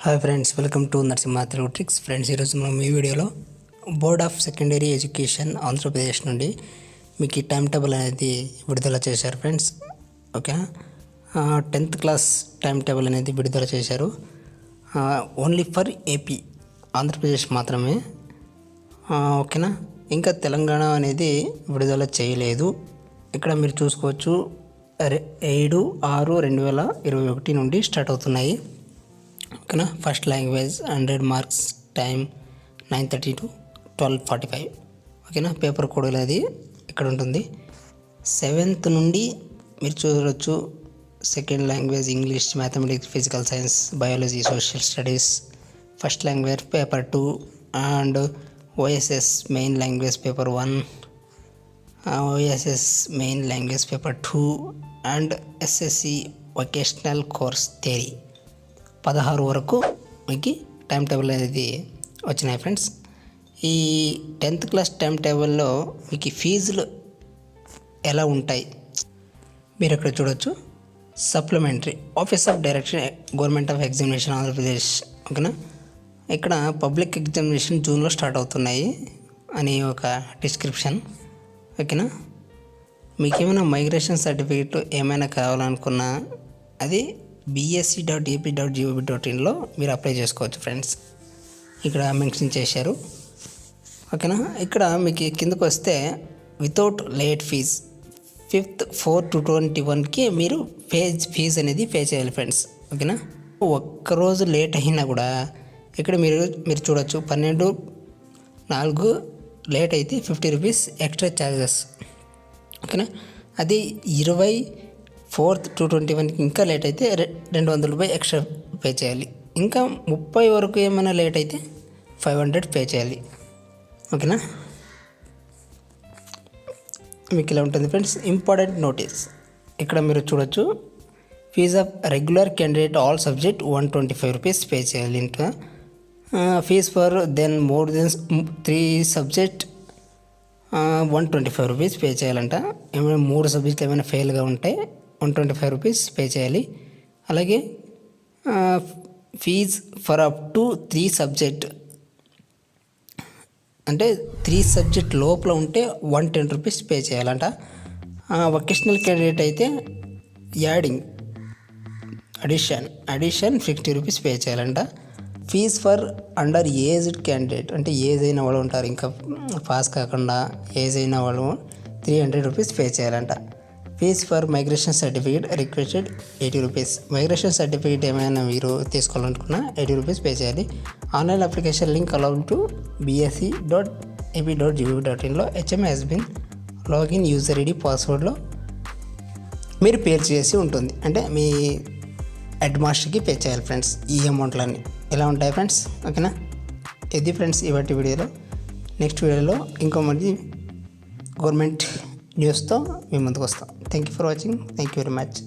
Hi friends, welcome to Narasimha Telugu tricks. Friends, ఈరోజు మనం ఈ వీడియోలో board of secondary education Andhra Pradesh నుండి మీకు ఈ టైం టేబుల్ అనేది విడుదల చేశారు ఫ్రెండ్స్. ఓకేనా, 10th క్లాస్ టైం టేబుల్ అనేది విడుదల చేశారు. ఓన్లీ ఫర్ ఏపీ, ఆంధ్రప్రదేశ్ మాత్రమే. ఓకేనా, ఇంకా తెలంగాణ అనేది విడుదల చేయలేదు. ఇక్కడ మీరు చూసుకోవచ్చు, 7/6/2021 నుండి స్టార్ట్ అవుతున్నాయి. ఓకేనా, first language 100 marks, time 9:30 to 12:45. ఓకేనా, పేపర్ కోడ్ అనేది ఇక్కడ ఉంటుంది. 7th నుండి మీరు చూడవచ్చు, second language English, mathematics, physical science, biology, social studies. First language paper 2 and OSS main language paper 1, OSS main language paper 2 and SSC vocational course theory. 16 వరకు మీకు time table అనేది వచ్చినాయి ఫ్రెండ్స్. ఈ 10th క్లాస్ టైం టేబుల్లో మీకు ఫీజులు ఎలా ఉంటాయి మీరు ఇక్కడ చూడవచ్చు. Supplementary office of director government of examination Andhra Pradesh. ఓకేనా, ఇక్కడ పబ్లిక్ ఎగ్జామినేషన్ జూన్లో స్టార్ట్ అవుతున్నాయి అని ఒక డిస్క్రిప్షన్. ఓకేనా, మీకు ఏమైనా మైగ్రేషన్ సర్టిఫికేట్ ఏమైనా కావాలనుకున్నా అది bsc.ap.gov.in మీరు అప్లై చేసుకోవచ్చు ఫ్రెండ్స్. ఇక్కడ మెన్షన్ చేశారు. ఓకేనా, ఇక్కడ మీకు కిందకు వస్తే వితౌట్ లేట్ ఫీజ్ 5th 4/2021 మీరు ఫీజ్ అనేది పే చేయాలి ఫ్రెండ్స్. ఓకేనా, ఒక్కరోజు లేట్ అయినా కూడా ఇక్కడ మీరు చూడవచ్చు, 12/4 లేట్ అయితే 50 రూపీస్ ఎక్స్ట్రా ఛార్జెస్. ఓకేనా, అది 24/2/21 ఇంకా లేట్ అయితే 200 రూపాయలు ఎక్స్ట్రా పే చేయాలి. ఇంకా 30 వరకు ఏమైనా లేట్ అయితే 500 పే చేయాలి. ఓకేనా, మీకు ఇలా ఉంటుంది ఫ్రెండ్స్. ఇంపార్టెంట్ నోటీస్ ఇక్కడ మీరు చూడొచ్చు, fees of regular candidate all subject 125 rupees pay చేయాలి. ఇంకా fees for than more than 3 subject 125 rupees pay చేయాలంట. ఏమైనా 3 సబ్జెక్టులు ఏమైనా ఫెయిల్గా ఉంటే 125 రూపీస్ పే చేయాలి. అలాగే fees for up to 3 subject, అంటే 3 సబ్జెక్ట్ లోపల ఉంటే 110 రూపీస్ పే చేయాలంట. వొకేషనల్ క్యాండిడేట్ అయితే యాడింగ్ అడిషన్ 50 రూపీస్ పే చేయాలంట. Fees for under aged candidate, అంటే ఏజ్ అయిన వాళ్ళు ఉంటారు, ఇంకా పాస్ కాకుండా ఏజ్ అయిన వాళ్ళు 300 రూపీస్ పే చేయాలంట. Fees for migration certificate requested 80 rupees. Migration certificate ఏమైనా మీరు తీసుకోవాలనుకున్నా 80 రూపీస్ పే చేయాలి. Online application link allowed to bsc.ap.gov.in HM has been login user ID పాస్వర్డ్లో మీరు పే చేసి ఉంటుంది. అంటే మీ హెడ్ మాస్టర్కి పే చేయాలి ఫ్రెండ్స్. ఈ అమౌంట్లన్నీ ఎలా ఉంటాయి ఫ్రెండ్స్. ఓకేనా, ఇది ఫ్రెండ్స్ ఇవాటి వీడియోలో. నెక్స్ట్ వీడియోలో ఇంకో మంచి గవర్నమెంట్ న్యూస్తో మీ ముందుకు వస్తాం. Thank you for watching. Thank you very much.